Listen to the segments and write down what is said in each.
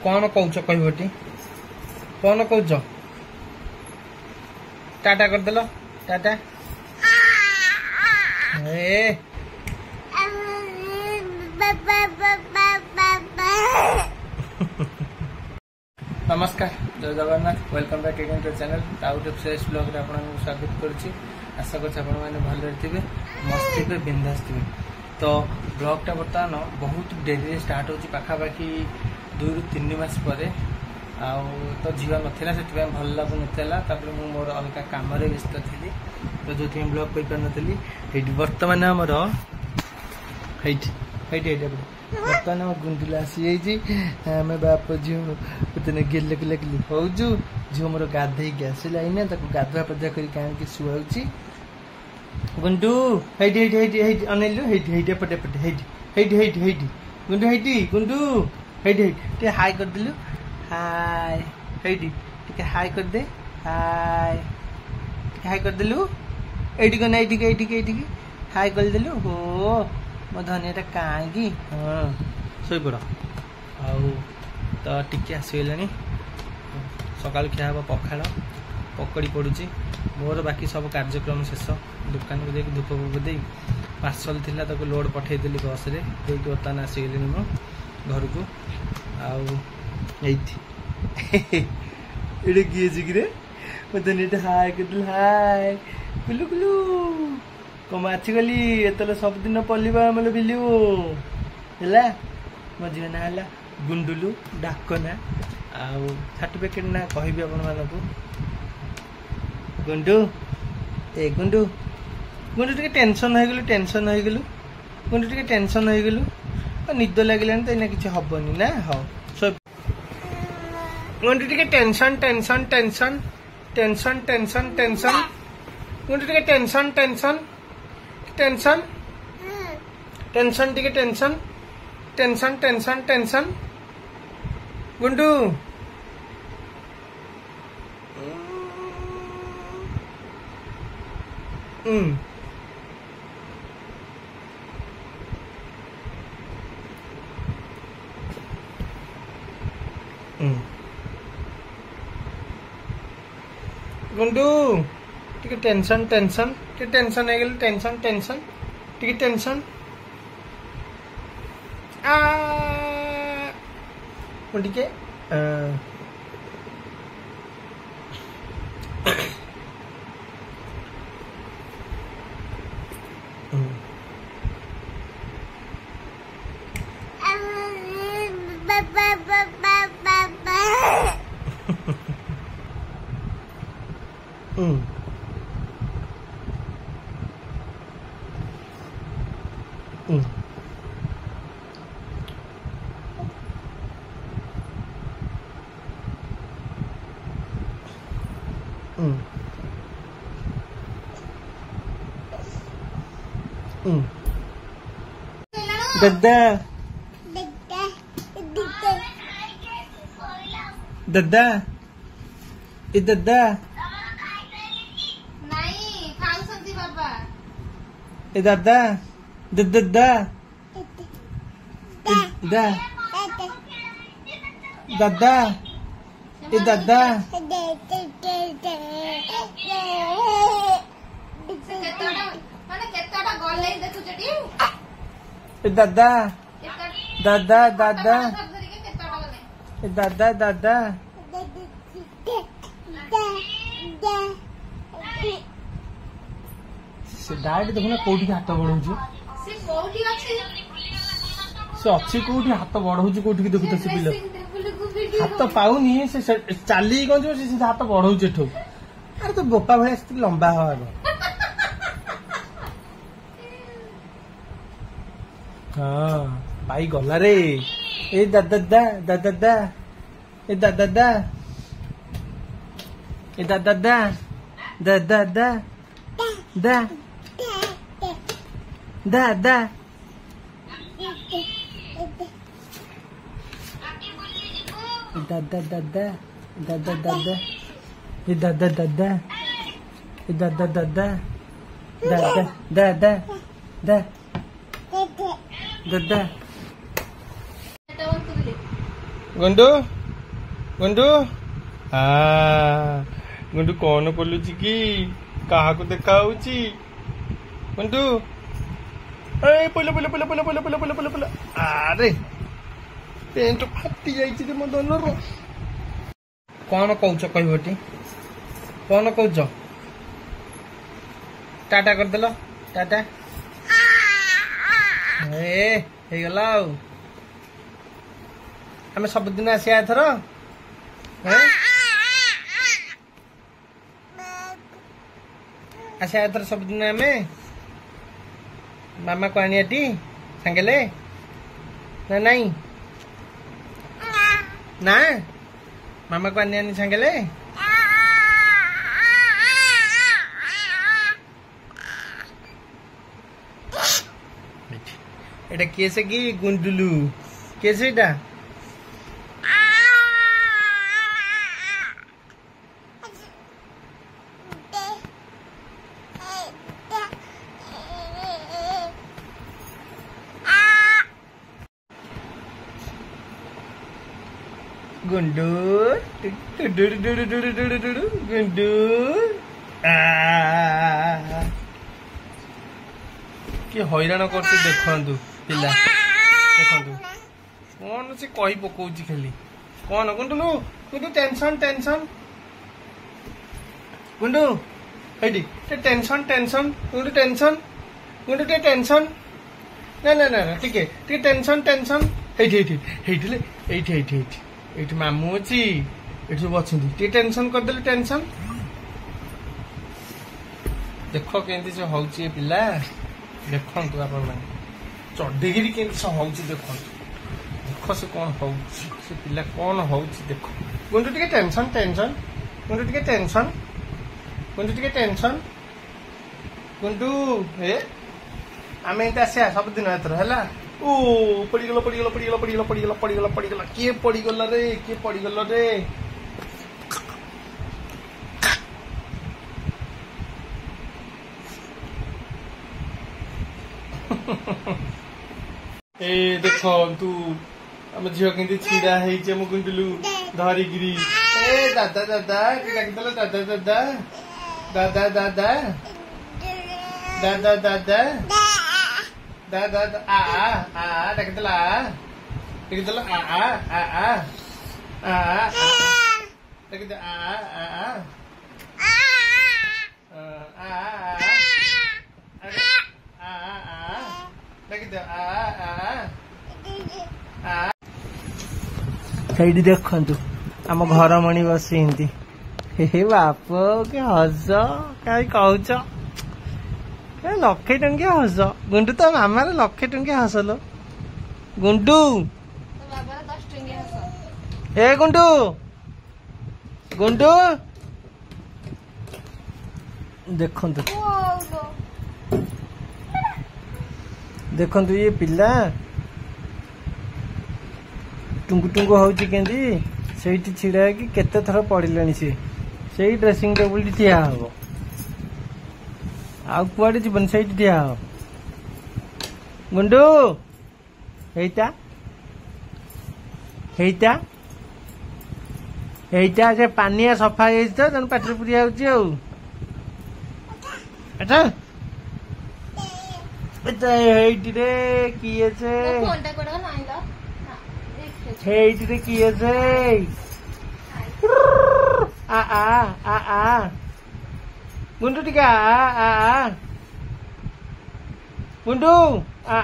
कौन कौच कहटी कौन कौच टाटा करदेल टाटा ए नमस्कार जय Jagannath welcome back again to channel out of fresh blog रे आपन स्वागत करूची। आशा करछ आपन माने भले थिबे मस्ती पे बिंदास थिबे। तो ब्लॉग टा बर्तमान बहुत डेरी स्टार्ट होची पाखा बाकी 2 ରୁ 3 मास परे आउ तो जीवा नथिला सेति भल लागु नथिला तापर मु मोर अलका काम रे व्यस्त थिली तो जो थी ब्लॉग कइ पर नथिली हेड वर्तमान हमर हेड हेड हेड बर्तमान हम गुंडुला आसी जी हमें बाप झी उतने गेले के लगली होजु झी मोर गाधे गैस लाइन ताको गाधुआ पजा करी कान के सुआउची गुंडू हेड हेड हेड हेड अनेलु हेड हेड पटे पटे हेड हेड हेड हेड गुंडू हेड ते हाय कर दिलु हाय हेड टिके हाय कर दे हाय कर दिलु एडी को नहीं एडी हाय कर दिलु हो मो धनिया कहीं हाँ शोई पड़ आउ तो टिके आसगलानी सकाल खिया हम पखाड़ पकड़ी पड़ुची मोर बाकी सब कार्यक्रम शेष दुकान को देख धूप फूप दे पार्सल थिला ताको लोड पठेदेली बस रे देख बर्तमान आसगली मो घर को आउ ये किए जिग्रे मतलब नीट हाय कर हाय कुलु कुलु कम आछगली एतले सब दिन पलिबा मतलब बिलु हैला मो झियो ना हैला गुंडुलु डाकना आउ सर्टिफिकेट ना कहबी अपन मानको गुंडू ए गुंडू गुंडू टिके टेंशन हो गेलु गुंडू टिके टेंशन हो गेलु निद लागलानी तो इना किछ हबनी ना हो सो गुंडू टिके टेंशन गुंडू टिके टेंशन गुंडू गुंडू टिके टेंशन है गेल टेंशन टिके टेंशन आ टिके दद्दा दद्दा ए दद्दा नहीं खाऊ सकती बाबा ए दादा दद्दा दा दादा ए दादा दादा दादा दादा दादा दादा से डायरेक्ट देखुना कोठी हाथ बढ़ाउछु से अच्छी कोठी हाथ बढ़ाउछु कोठी देखु तो से पिलो हाथ पाउनी से चाली गंज से हाथ बढ़ाउछु एठो अरे तो बोपा भले से लंबा हो हाँ पाई गला रे ए दादा दादा ए दादा ए दादा दादा दा दादा दादा दादा दादा दादा ए दादा दादा ए दादा दादा दादा दादा दा दादा गुंडू गुंडू गुंडू कौन बोलुची कि काहा को देखा होची गुंडू ए पहिले पहिले पहिले पहिले पहिले पहिले पहिले पहिले पहिले अरे पेंट फाटी जाइछि रे मदनर कौन कहउछ कहबटी कौन कहउछ टाटा कर देलो टाटा ए हे गला आमे सब दिन आसिया एथर आसिया एथर सब दिन आमे मामा को आनियाटी सांगेले ना नहीं ना मामा को आनियानी सांगेले एटा कैसे की गुंडुलू कैसे एटा गुंडू गुंडू कि हैरान करते देखु पिला देखु कौन से कही पकाउची खाली कौन गुंडुलू गुंडू टेंशन टेंशन गुंडू हेडी टेंशन टेंशन गुंडू टेंशन गुंडू टेंशन ना ना ना ठीक है टेंशन टेंशन हेठी हेठी हेठी हेठी एठी मामू अच्छी एठी सब अच्छी टेंशन करदे टेंशन देख केमती से होची पिला देखु आपण चढ़ेगिरी केमती से होची देखु देख से कौन होची से पिला कौन होची देख गुंडू टिके टेंशन टेंशन गुंडू टिके टेंशन गुंडू टिके टेंशन गुंडू ए आमे इते आसे सब दिन एथर हैला ओ पड़ीगला पड़ीगला पड़ीगला पड़ीगला पड़ीगला पड़ीगला पड़ीगला किए पड़ीगला रे किए पड़ीगला रे ए देखो तू हम झियो केंती छिड़ा हेई जे मु गुंडलू धरी गिरी ए दादा दादा के डाकदला दादा दादा दादा दादा दादा दादा दादा आ डाकदला डाकदला आ डाकदला ସେଇଠି ଦେଖନ୍ତୁ ଆମ ଘର ମଣି ବସି ଏମିତି ହେ ବାପ କି ହସ କାହିଁ କହୁଛ ଲକ୍ଷେ ଟଙ୍କିଆ ହସ ଗୁଣ୍ଡୁ ତ ମାମାର ଲକ୍ଷେ ଟଙ୍କିଆ ହସ लो ଗୁଣ୍ଡୁ ଏ ଗୁଣ୍ଡୁ ଗୁଣ୍ଡୁ ଦେଖନ୍ତୁ देखु ये पिला टुंगु टुंगु होची केंदी सेठी छिड़ा कि केते थर पड़िलानी से ड्रेसिंग टेबल ठिया हो आ कुआडे जीवन सेठी ठिया हो गुंडू हेइता हेइता हेइता से पानिया सफा हे तो जन पाटर पुरिया होची हो अच्छा हेइटी रे किए से हेइटी रे किए से आ गुंडू टिका आ गुंडू आ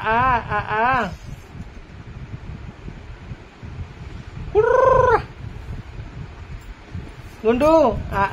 गुंडू आ